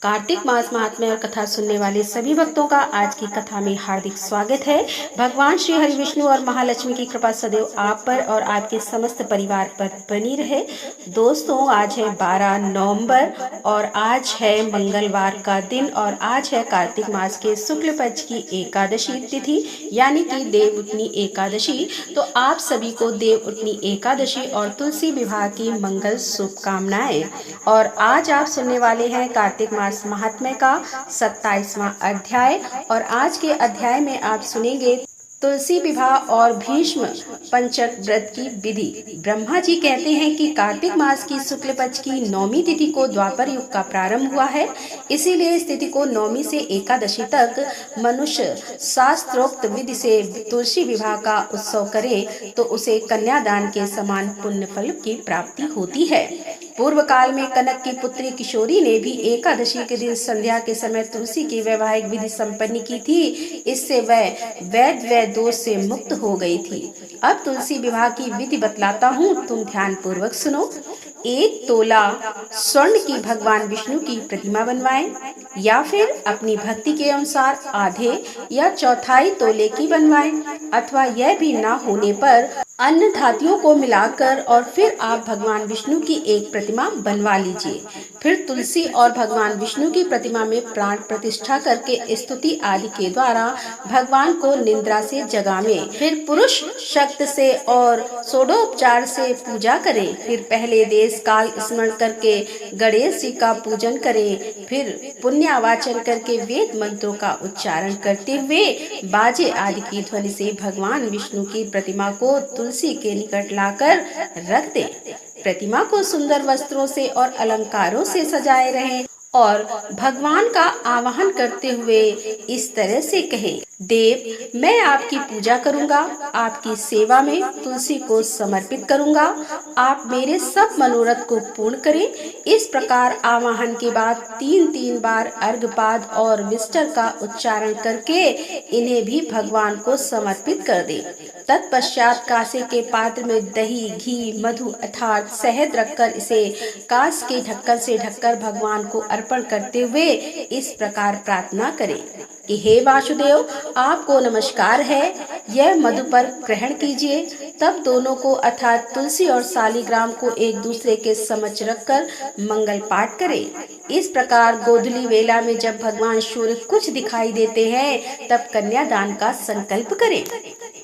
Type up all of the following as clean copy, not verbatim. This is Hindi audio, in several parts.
कार्तिक मास महात्म्य और कथा सुनने वाले सभी भक्तों का आज की कथा में हार्दिक स्वागत है। भगवान श्री हरि विष्णु और महालक्ष्मी की कृपा सदैव आप पर और आपके समस्त परिवार पर बनी रहे। दोस्तों, आज है 12 नवंबर और आज है मंगलवार का दिन और आज है कार्तिक मास के शुक्ल पक्ष की एकादशी तिथि यानी कि देव उठनी एकादशी। तो आप सभी को देव उठनी एकादशी और तुलसी विवाह की मंगल शुभकामनाएं। और आज आप सुनने वाले हैं कार्तिक मास महात्म्य का 27वां अध्याय और आज के अध्याय में आप सुनेंगे तुलसी विवाह और भीष्म पंचक व्रत की विधि। ब्रह्मा जी कहते हैं कि कार्तिक मास की शुक्ल पक्ष की नौमी तिथि को द्वापर युग का प्रारंभ हुआ है, इसीलिए इस तिथि को नौमी से एकादशी तक मनुष्य शास्त्रोक्त विधि से तुलसी विवाह का उत्सव करे तो उसे कन्यादान के समान पुण्य फल की प्राप्ति होती है। पूर्व काल में कनक की पुत्री किशोरी ने भी एकादशी के दिन संध्या के समय तुलसी की वैवाहिक विधि संपन्न की थी। इससे वह वैध व दोष से मुक्त हो गई थी। अब तुलसी विवाह की विधि बतलाता हूँ, तुम ध्यान पूर्वक सुनो। 1 तोला स्वर्ण की भगवान विष्णु की प्रतिमा बनवाएं या फिर अपनी भक्ति के अनुसार आधे या चौथाई तोले की बनवाएं, अथवा यह भी ना होने पर अन्य धातुओं को मिलाकर और फिर आप भगवान विष्णु की एक प्रतिमा बनवा लीजिए। फिर तुलसी और भगवान विष्णु की प्रतिमा में प्राण प्रतिष्ठा करके स्तुति आदि के द्वारा भगवान को निद्रा से जगावें। फिर पुरुष शक्ति से और षोडोपचार से पूजा करें। फिर पहले देश काल स्मरण करके गणेश जी का पूजन करें। फिर पुण्यावाचन करके वेद मंत्रों का उच्चारण करते हुए बाजे आदि की ध्वनि से भगवान विष्णु की प्रतिमा को तुलसी के निकट लाकर रख दें। प्रतिमा को सुंदर वस्त्रों से और अलंकारों से सजाए रहें और भगवान का आवाहन करते हुए इस तरह से कहें, देव, मैं आपकी पूजा करूंगा, आपकी सेवा में तुलसी को समर्पित करूंगा, आप मेरे सब मनोरथ को पूर्ण करें। इस प्रकार आवाहन के बाद 3 बार अर्घपाद और विष्टर का उच्चारण करके इन्हें भी भगवान को समर्पित कर दें। तत्पश्चात कांसे के पात्र में दही, घी, मधु अर्थात शहद रखकर इसे कांस के ढक्कन से ढककर भगवान को अर्पण करते हुए इस प्रकार प्रार्थना करें कि हे वासुदेव, आपको नमस्कार है, यह मधु पर ग्रहण कीजिए। तब दोनों को अर्थात तुलसी और शालिग्राम को एक दूसरे के समक्ष रखकर मंगल पाठ करें। इस प्रकार गोधूली वेला में जब भगवान सूर्य कुछ दिखाई देते हैं तब कन्यादान का संकल्प करें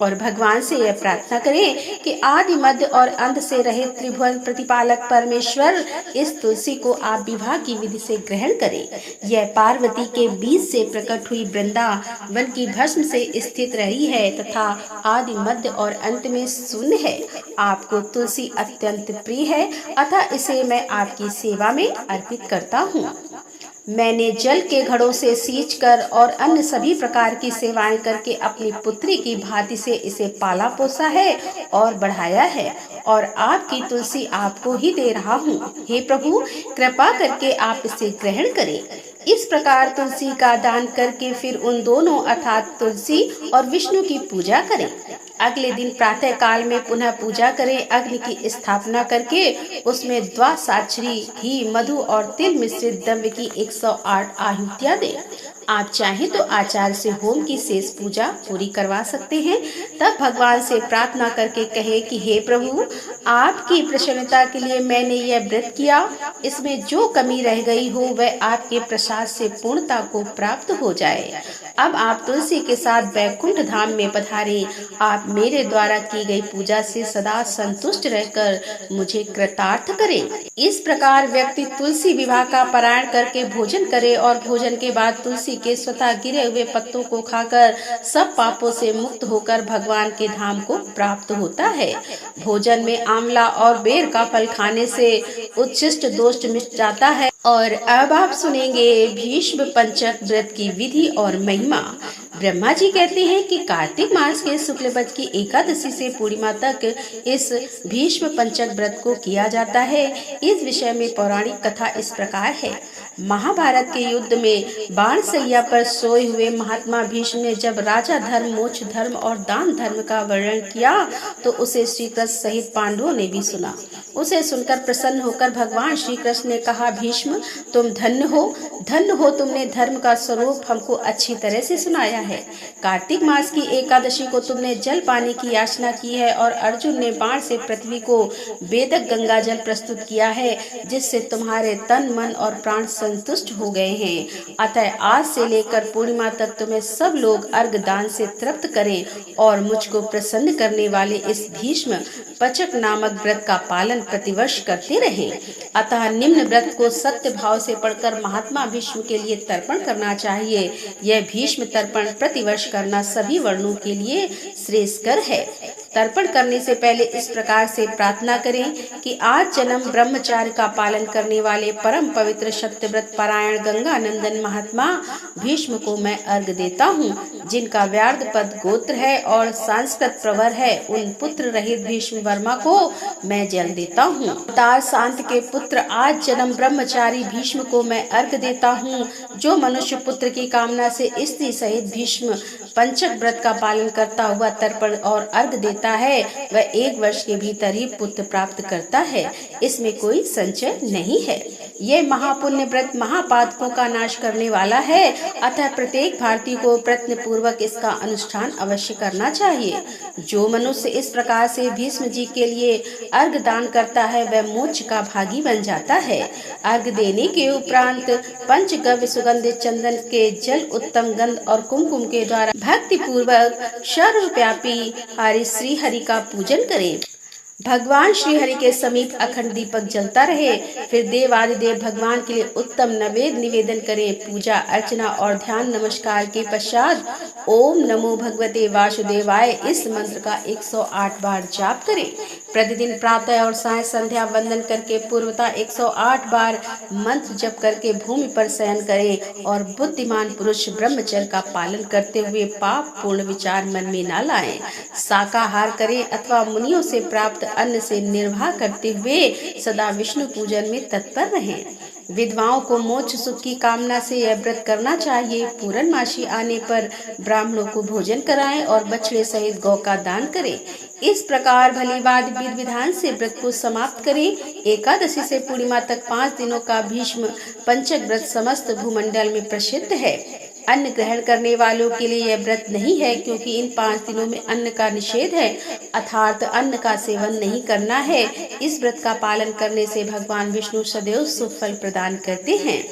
और भगवान से यह प्रार्थना करें कि आदि मध्य और अंत से रहित त्रिभुवन प्रतिपालक परमेश्वर, इस तुलसी को आप विवाह की विधि से ग्रहण करें। यह पार्वती के बीज से प्रकट हुई वृंदावन की भस्म से स्थित रही है तथा आदि मध्य और अंत में शून्य है। आपको तुलसी अत्यंत प्रिय है, अतः इसे मैं आपकी सेवा में अर्पित करता हूँ। मैंने जल के घड़ों से सींच कर और अन्य सभी प्रकार की सेवाएं करके अपनी पुत्री की भांति से इसे पाला पोसा है और बढ़ाया है और आपकी तुलसी आपको ही दे रहा हूँ। हे प्रभु, कृपा करके आप इसे ग्रहण करें। इस प्रकार तुलसी का दान करके फिर उन दोनों अर्थात तुलसी और विष्णु की पूजा करें। अगले दिन प्रातः काल में पुनः पूजा करें। अग्नि की स्थापना करके उसमें द्वासाचरी, घी, मधु और तिल मिश्रित द्रव्य की 108 आहुतियां दें। आप चाहें तो आचार्य से होम की शेष पूजा पूरी करवा सकते हैं। तब भगवान से प्रार्थना करके कहे कि हे प्रभु, आपकी प्रसन्नता के लिए मैंने यह व्रत किया, इसमें जो कमी रह गई हो वह आपके प्रसाद से पूर्णता को प्राप्त हो जाए। अब आप तुलसी के साथ वैकुंठ धाम में पधारे। आप मेरे द्वारा की गई पूजा से सदा संतुष्ट रहकर मुझे कृतार्थ करें। इस प्रकार व्यक्ति तुलसी विवाह का पारायण करके भोजन करे और भोजन के बाद तुलसी के स्वतः गिरे हुए पत्तों को खाकर सब पापों से मुक्त होकर भगवान के धाम को प्राप्त होता है। भोजन में आंवला और बेर का फल खाने से उच्छिष्ट दोष मिट जाता है। और अब आप सुनेंगे भीष्म पंचक व्रत की विधि और महिमा। ब्रह्मा जी कहते हैं कि कार्तिक मास के शुक्ल पक्ष की एकादशी से पूर्णिमा तक इस भीष्म पंचक व्रत को किया जाता है। इस विषय में पौराणिक कथा इस प्रकार है। महाभारत के युद्ध में बाणशैया पर सोए हुए महात्मा भीष्म ने जब राजा धर्म, मोक्ष धर्म और दान धर्म का वर्णन किया तो उसे श्री कृष्ण सहित पांडवों ने भी सुना। उसे सुनकर प्रसन्न होकर भगवान श्री कृष्ण ने कहा, भीष्म तुम धन्य हो, तुमने धर्म का स्वरूप हमको अच्छी तरह से सुनाया है। कार्तिक मास की एकादशी को तुमने जल पाने की याचना की है और अर्जुन ने बाण से पृथ्वी को वेदक गंगा जल प्रस्तुत किया है, जिससे तुम्हारे तन मन और प्राण संतुष्ट हो गए हैं। अतः आज से लेकर पूर्णिमा तक तुम्हें सब लोग अर्घ दान से तृप्त करें और मुझको प्रसन्न करने वाले इस भीष्म पचक नामक व्रत का पालन प्रतिवर्ष करते रहें। अतः निम्न व्रत को सत्य भाव से पढ़कर महात्मा भीष्म के लिए तर्पण करना चाहिए। यह भीष्म तर्पण प्रतिवर्ष करना सभी वर्णों के लिए श्रेयस्कर है। तर्पण करने से पहले इस प्रकार से प्रार्थना करें कि आज जन्म ब्रह्मचार्य का पालन करने वाले परम पवित्र सत्यव्रत पारायण गंगा नंदन महात्मा भीष्म को मैं अर्घ देता हूँ, जिनका व्यार्ध पद गोत्र है और संस्कृत प्रवर है। उन पुत्र रहित भीष्म वर्मा को मैं जल देता हूँ। अवतार शांत के पुत्र आज जन्म ब्रह्मचारी भीष्म को मैं अर्घ देता हूँ। जो मनुष्य पुत्र की कामना से स्त्री सहित भीष्म पंचक व्रत का पालन करता हुआ तर्पण और अर्घ देता है, वह 1 वर्ष के भीतर ही पुत्र प्राप्त करता है। इसमें कोई संचय नहीं है। यह महापुण्य व्रत महापातकों का नाश करने वाला है। अतः प्रत्येक भारतीय को प्रयत्न पूर्वक इसका अनुष्ठान अवश्य करना चाहिए। जो मनुष्य इस प्रकार से भीष्म जी के लिए अर्घ दान करता है, वह मोक्ष का भागी बन जाता है। अर्घ देने के उपरांत पंचगव्य सुगंधित चंदन के जल, उत्तम गंध और कुमकुम के द्वारा भक्ति पूर्वक सर्वव्यापी हरि श्री हरि का पूजन करें। भगवान श्री हरि के समीप अखंड दीपक जलता रहे। फिर देवादिदेव भगवान के लिए उत्तम नैवेद्य निवेदन करें। पूजा अर्चना और ध्यान नमस्कार के पश्चात ओम नमो भगवते वासुदेवाय इस मंत्र का 108 बार जाप करें। प्रतिदिन प्रातः और साय संध्या वंदन करके पूर्वता 108 बार मंत्र जप करके भूमि पर शयन करें और बुद्धिमान पुरुष ब्रह्मचर्य का पालन करते हुए पाप पूर्ण विचार मन में न लाएं। शाकाहार करें अथवा मुनियों से प्राप्त अन्न से निर्वाह करते हुए सदा विष्णु पूजन में तत्पर रहें। विधवाओं को मोक्ष सुख की कामना से यह व्रत करना चाहिए। पूर्णमासी आने पर ब्राह्मणों को भोजन कराएं और बछड़े सहित गौ का दान करें। इस प्रकार भलीभांति विधि विधान से व्रत को समाप्त करें। एकादशी से पूर्णिमा तक 5 दिनों का भीष्म पंचक व्रत समस्त भूमंडल में प्रसिद्ध है। अन्न ग्रहण करने वालों के लिए यह व्रत नहीं है, क्योंकि इन 5 दिनों में अन्न का निषेध है, अर्थात अन्न का सेवन नहीं करना है। इस व्रत का पालन करने से भगवान विष्णु सदैव सुफल प्रदान करते हैं।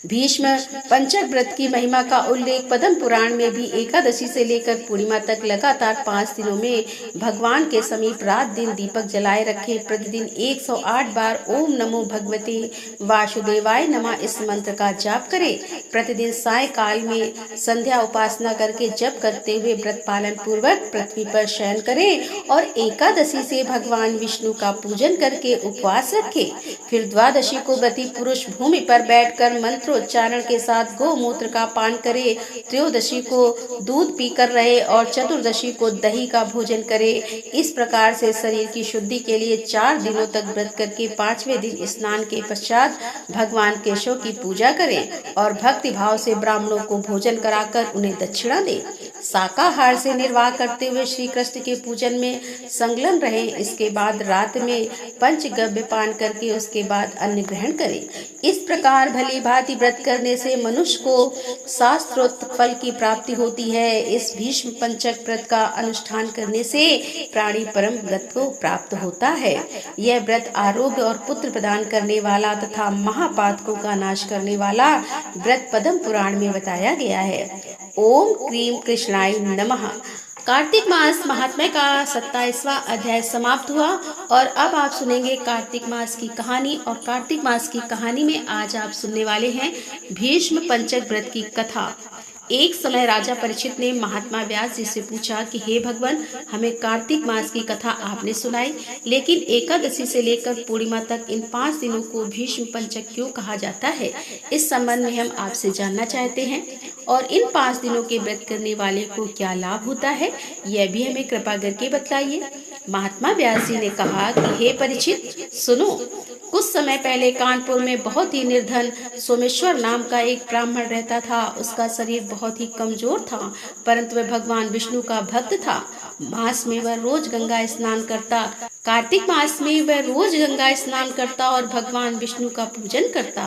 भीष्म पंचक व्रत की महिमा का उल्लेख पद्म पुराण में भी एकादशी से लेकर पूर्णिमा तक लगातार 5 दिनों में भगवान के समीप रात दिन दीपक जलाए रखे। प्रतिदिन 108 बार ओम नमो भगवते वासुदेवाय नमः इस मंत्र का जाप करें। प्रतिदिन साय काल में संध्या उपासना करके जप करते हुए व्रत पालन पूर्वक पृथ्वी पर शयन करें और एकादशी से भगवान विष्णु का पूजन करके उपवास रखें। फिर द्वादशी को व्रती पुरुष भूमि पर बैठकर मंत्र उच्चारण के साथ गोमूत्र का पान करे। त्रयोदशी को दूध पीकर रहे और चतुर्दशी को दही का भोजन करे। इस प्रकार से शरीर की शुद्धि के लिए 4 दिनों तक व्रत करके 5वें दिन स्नान के पश्चात भगवान केशव की पूजा करें और भक्ति भाव से ब्राह्मणों को भोजन कराकर उन्हें दक्षिणा दें। शाकाहार से निर्वाह करते हुए श्री कृष्ण के पूजन में संलग्न रहें। इसके बाद रात में पंचगव्य पान करके उसके बाद अन्न ग्रहण करें। इस प्रकार भली भांति व्रत करने से मनुष्य को शास्त्रोक्त फल की प्राप्ति होती है। इस भीष्म पंचक व्रत का अनुष्ठान करने से प्राणी परम गति को प्राप्त होता है। यह व्रत आरोग्य और पुत्र प्रदान करने वाला तथा महापातकों का नाश करने वाला व्रत पद्म पुराण में बताया गया है। ओम क्रीम कृष्णाय नमः। कार्तिक मास महात्म्य का 27वां अध्याय समाप्त हुआ और अब आप सुनेंगे कार्तिक मास की कहानी। और कार्तिक मास की कहानी में आज आप सुनने वाले हैं भीष्म पंचक व्रत की कथा। एक समय राजा परीक्षित ने महात्मा व्यास जी से पूछा कि हे भगवान, हमें कार्तिक मास की कथा आपने सुनाई, लेकिन एकादशी से लेकर पूर्णिमा तक इन 5 दिनों को भीष्म पंचक क्यों कहा जाता है? इस संबंध में हम आपसे जानना चाहते हैं और इन 5 दिनों के व्रत करने वाले को क्या लाभ होता है, यह भी हमें कृपा करके बतलाइए। महात्मा व्यास जी ने कहा कि हे परीक्षित सुनो, कुछ समय पहले कानपुर में बहुत ही निर्धन सोमेश्वर नाम का एक ब्राह्मण रहता था। उसका शरीर बहुत ही कमजोर था, परंतु वह भगवान विष्णु का भक्त था। मास में वह रोज गंगा स्नान करता। कार्तिक मास में वह रोज गंगा स्नान करता और भगवान विष्णु का पूजन करता।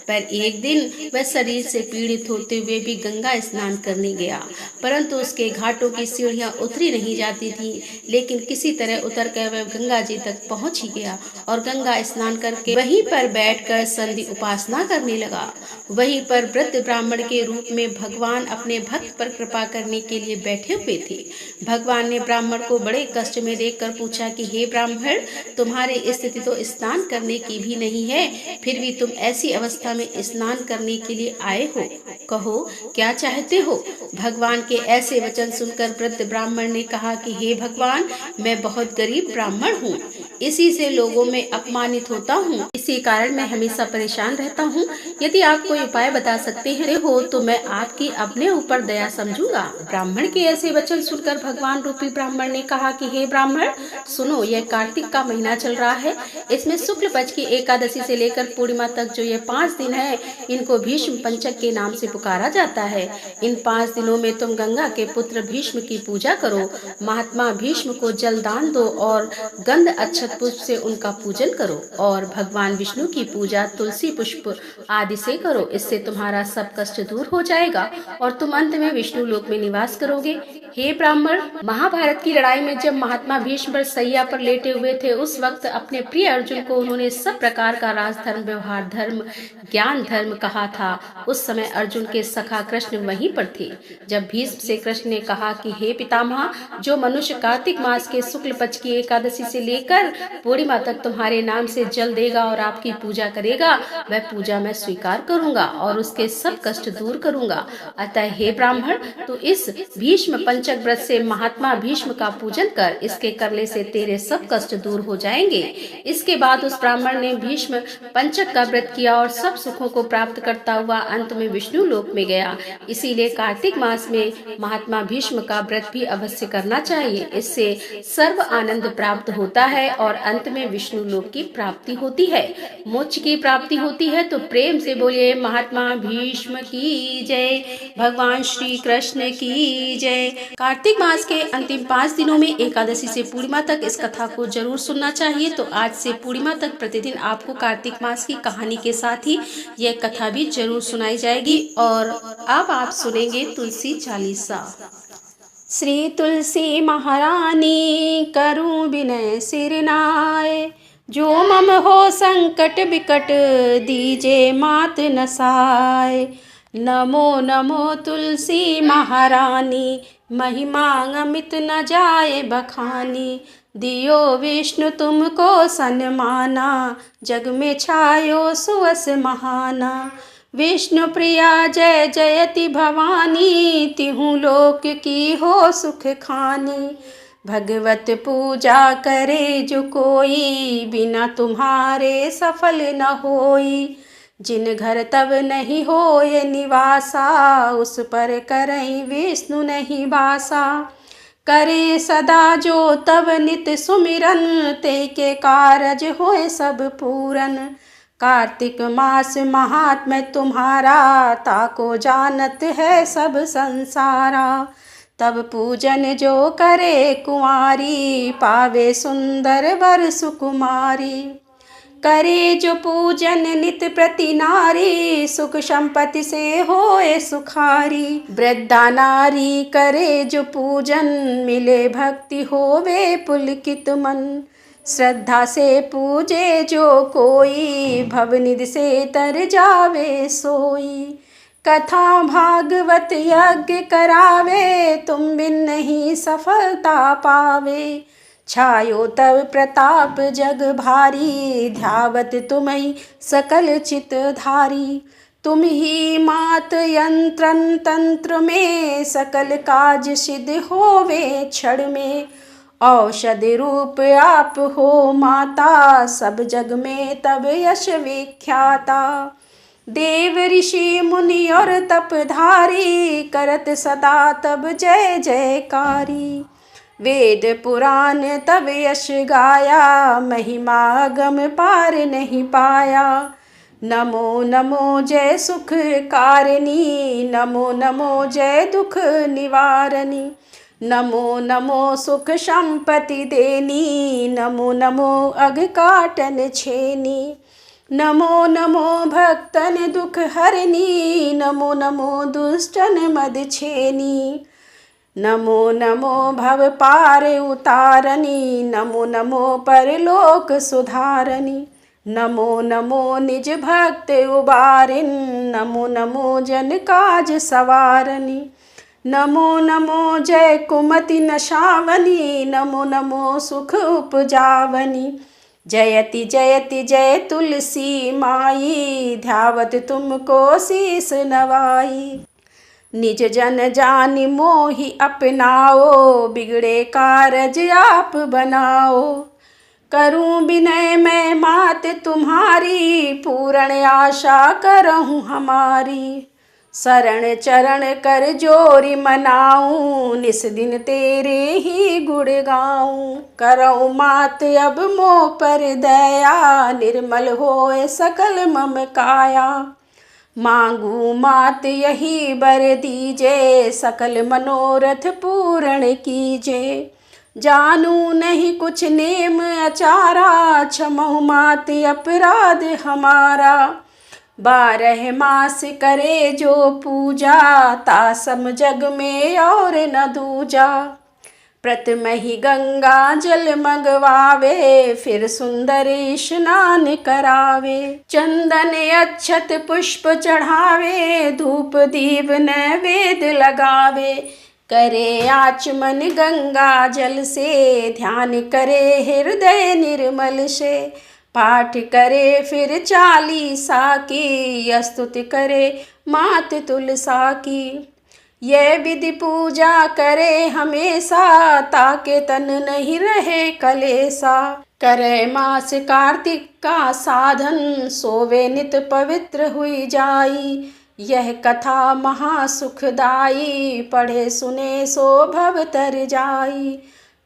पर एक दिन वह शरीर से पीड़ित होते हुए भी गंगा स्नान करने गया, परंतु उसके घाटों की सीढ़ियां उतरी नहीं जाती थी। लेकिन किसी तरह उतर कर वह गंगा जी तक पहुंच ही गया और गंगा स्नान करके वहीं पर बैठकर संधि उपासना करने लगा। वहीं पर वृद्ध ब्राह्मण के रूप में भगवान अपने भक्त पर कृपा करने के लिए बैठे हुए थे। भगवान ने ब्राह्मण को बड़े कष्ट में देखकर पूछा कि हे ब्राह्मण, तुम्हारी स्थिति तो स्नान करने की भी नहीं है, फिर भी तुम ऐसी अवस्था में स्नान करने के लिए आए हो। कहो क्या चाहते हो। भगवान के ऐसे वचन सुनकर वृद्ध ब्राह्मण ने कहा कि हे भगवान, मैं बहुत गरीब ब्राह्मण हूँ, इसी से लोगों में अपमानित होता हूँ, इसी कारण मैं हमेशा परेशान रहता हूँ। यदि आप कोई उपाय बता सकते हो तो मैं आपकी अपने ऊपर दया समझूंगा। ब्राह्मण के ऐसे वचन सुनकर भगवान रूपी ब्राह्मण ने कहा कि हे ब्राह्मण, सुनो, यह कार्तिक का महीना चल रहा है। इसमें शुक्ल पक्ष की एकादशी से लेकर पूर्णिमा तक जो ये 5 दिन है, इनको भीष्म पंचक के नाम से पुकारा जाता है। इन 5 दिनों में तुम गंगा के पुत्र भीष्म की पूजा करो, महात्मा भीष्म को जल दान दो और गंध अक्षत पुष्प से उनका पूजन करो और भगवान विष्णु की पूजा तुलसी पुष्प आदि से करो। इससे तुम्हारा सब कष्ट दूर हो जाएगा और तुम अंत में विष्णु लोक में निवास करोगे। हे ब्राह्मण, महाभारत की लड़ाई में जब महात्मा भीष्म सैया पर लेटे हुए थे, उस वक्त अपने प्रिय अर्जुन को उन्होंने सब प्रकार का राजधर्म, व्यवहार धर्म, ज्ञान धर्म कहा था। उस समय अर्जुन के सखा कृष्ण वहीं पर थे। जब भीष्म से कृष्ण ने कहा कि हे पितामह, जो मनुष्य कार्तिक मास के शुक्ल पक्ष की एकादशी से लेकर पूर्णिमा तक तुम्हारे नाम से जल देगा और आपकी पूजा करेगा, वह पूजा मैं स्वीकार करूंगा और उसके सब कष्ट दूर करूंगा। अतः हे ब्राह्मण, तो इस भीष्म पंचक व्रत से महात्मा भीष्म का पूजन कर, इसके करने से तेरे सब कष्ट दूर हो जाएंगे। इसके बाद उस ब्राह्मण ने भीष्म पंचक का व्रत किया और सब सुखों को प्राप्त करता हुआ अंत में विष्णु लोक में गया। इसीलिए कार्तिक मास में महात्मा भीष्म का व्रत भी अवश्य करना चाहिए। इससे सर्व आनंद प्राप्त होता है और अंत में विष्णु लोक की प्राप्ति होती है, मोक्ष की प्राप्ति होती है। तो प्रेम से बोलिए महात्मा भीष्म की जय, भगवान श्री कृष्ण की जय। कार्तिक मास के अंतिम 5 दिनों में एकादशी से पूर्णिमा तक इस कथा को जरूर सुनना चाहिए। तो आज से पूर्णिमा तक प्रतिदिन आपको कार्तिक मास की कहानी के साथ ही यह कथा भी जरूर सुनाई जाएगी। और अब आप सुनेंगे तुलसी चालीसा। श्री तुलसी महारानी करूं विनय सिर नाय, जो मम हो संकट बिकट दीजे मात नसाय। नमो नमो तुलसी महारानी, महिमा अमित न जाए बखानी। दियो विष्णु तुमको सन्माना, जग में छायो सुवस महाना। विष्णु प्रिया जय जयति भवानी, तिहु लोक की हो सुख खानी। भगवत पूजा करे जो कोई, बिना तुम्हारे सफल न होई। जिन घर तब नहीं होए निवासा, उस पर करई विष्णु नहीं बासा। करे सदा जो तब नित सुमिरन, ते के कारज होए सब पूरन। कार्तिक मास महात्म्य तुम्हारा, ताको जानत है सब संसारा। तब पूजन जो करे कुंवारी, पावे सुंदर वर सुकुमारी। करे जो पूजन नित प्रति नारी, सुख संपत्ति से होए सुखारी। वृद्धा नारी करे जो पूजन, मिले भक्ति होवे पुलकित मन। श्रद्धा से पूजे जो कोई, भवनिधि से तर जावे सोई। कथा भागवत यज्ञ करावे, तुम बिन नहीं सफलता पावे। छायो तब प्रताप जग भारी, ध्यावत तुम्हीं सकल चित धारी। तुम ही मात यंत्रन तंत्र में, सकल काज सिद्ध होवे क्षण में। औषध रूप आप हो माता, सब जग में तब यश विख्याता। देव ऋषि मुनि और तपधारी, करत सदा तब जय जयकारी। वेद पुराण तब यश गाया, महिमा गम पार नहीं पाया। नमो नमो जय सुख कारिणी, नमो नमो जय दुख निवारणी। नमो नमो सुख संपत्ति देनी, नमो नमो अघ काटन छेनी। नमो नमो भक्तन दुख हरनी, नमो नमो दुष्टन मद छेनी। नमो नमो भव पार उतारनी, नमो नमो परलोक सुधारनी। नमो नमो निज भक्त उबारिन, नमो नमो जन काज सवारनी। नमो नमो जय कुमति नशावनी, नमो नमो सुख उपजावनी। जयति जयति जय तुलसी माई, ध्यावत तुमको शीस नवाई। निज जन जानि मोहि अपनाओ, बिगड़े कारज आप बनाओ। करूं विनय मैं मात तुम्हारी, पूर्ण आशा करहूँ हमारी। शरण चरण कर जोरी मनाऊं, निस दिन तेरे ही गुण गाऊं। करऊं मात अब मोह पर दया, निर्मल होए सकल मम काया। मांगू मात यही बर दीजे, सकल मनोरथ पूर्ण कीजे। जानू नहीं कुछ नेम अचारा, क्षमहु मात अपराध हमारा। 12 मास करे जो पूजा, ता सम जग में और न दूजा। प्रथम ही गंगा जल मंगवावे, फिर सुंदर स्नान करावे। चंदन अक्षत पुष्प चढ़ावे, धूप दीप नैवेद्य लगावे। करे आचमन गंगा जल से, ध्यान करे हृदय निर्मल से। पाठ करे फिर 40 की, स्तुति करे मात तुलसा की। ये विधि पूजा करे हमेशा, ताके तन नहीं रहे कलेसा। करे मास कार्तिक का साधन, सोवे नित पवित्र हुई जाई। यह कथा महासुखदाई, पढ़े सुने सो भव तर जाई।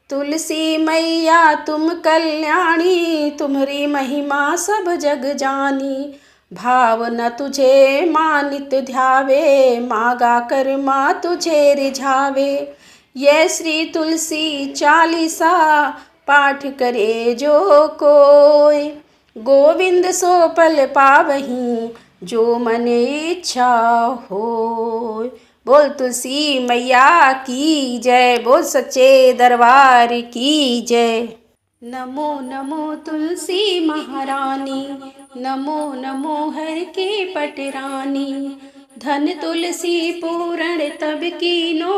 तुलसी मैया तुम कल्याणी, तुम्हारी महिमा सब जग जानी। भाव न तुझे मानित ध्यावे, मागा कर माँ तुझे रिझावे। ये श्री तुलसी 40 पाठ करे जो कोय, गोविंद सो पल पावहीं, जो मन इच्छा होय। बोल तुलसी मैया की जय, बोल सच्चे दरबार की जय। नमो नमो तुलसी महारानी, नमो नमो हर की पटरानी। धन तुलसी पूरण तब कीनो,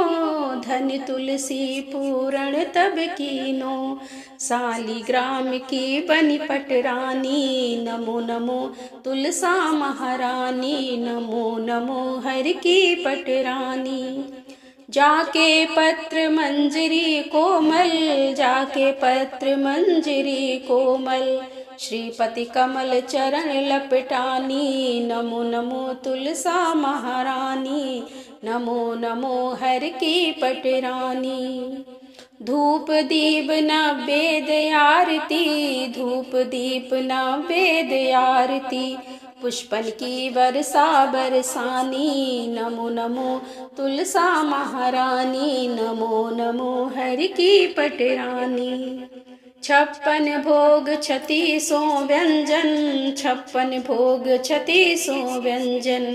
धन तुलसी पूरण तब कीनो। शालिग्राम की बनी पटरानी, नमो नमो तुलसा महारानी। नमो नमो हर की पटरानी। जाके पत्र मंजरी कोमल, जाके पत्र मंजरी कोमल। श्रीपति कमल चरण लपटानी, नमो नमो तुलसा महारानी। नमो नमो हर की पटरानी। धूप दीप नैवेद्य आरती, धूप दीप नैवेद्य आरती। पुष्पन की वर्षा बरसानी, नमो नमो तुलसा महारानी। नमो नमो हर की पटरानी। 56 भोग 36 व्यंजन, 56 भोग 36 व्यंजन।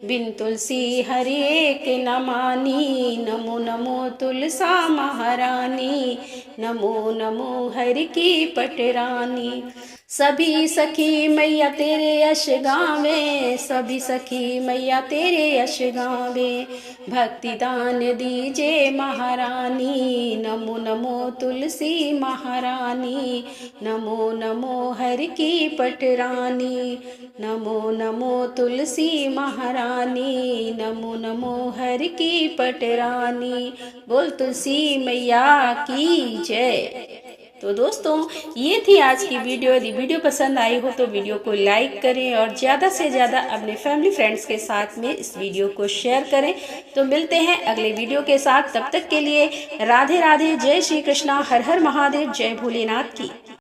बिन तुलसी हरि एक न मानी, नमो नमो तुलसा महारानी। नमो नमो हरि की पटरानी। सभी सखी मैया तेरे यश गावे, सभी सखी मैया तेरे यश गावे। भक्ति दान दीजे महारानी, नमो नमो तुलसी महारानी। नमो नमो हर की पटरानी। नमो नमो तुलसी महारानी। नमो नमो हर की पटरानी। बोल तुलसी मैया की जय। तो दोस्तों ये थी आज की वीडियो। यदि वीडियो पसंद आई हो तो वीडियो को लाइक करें और ज़्यादा से ज़्यादा अपने फैमिली फ्रेंड्स के साथ में इस वीडियो को शेयर करें। तो मिलते हैं अगले वीडियो के साथ, तब तक के लिए राधे राधे, जय श्री कृष्णा, हर हर महादेव, जय भोलेनाथ की।